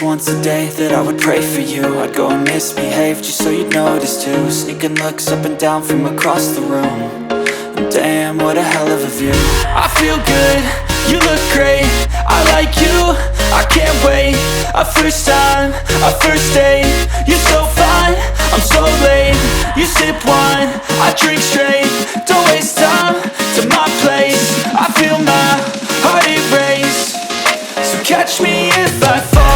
once a day that I would pray for you. I'd go and misbehave just so you'd notice too. Sneaking looks up and down from across the room. And damn, what a hell of a view. I feel good, you look great, I like you, I can't wait. A first time, a first date, you're so fine, I'm so late. You sip wine, I drink straight. Don't waste time to my place. I feel my heart erase. So catch me if I fall.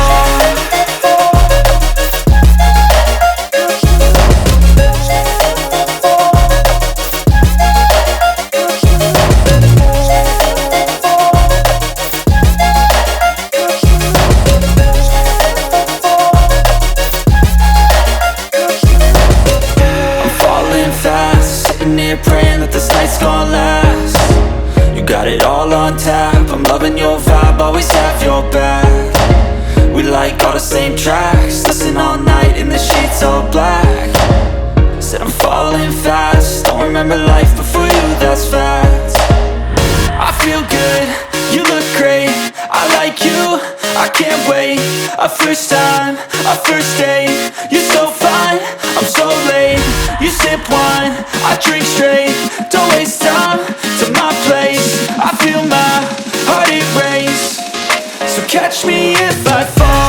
Praying that this night's gonna last. You got it all on tap, I'm loving your vibe, always have your back. We like all the same tracks, listen all night in the sheets all black. Said I'm falling fast, don't remember life before you, that's fact. I feel good, you look great, I like you, I can't wait. A first time, a first date, you're so fine, I'm so late. You sip wine, I drink straight. Don't waste time to my place. I feel my heart erase. So catch me if I fall.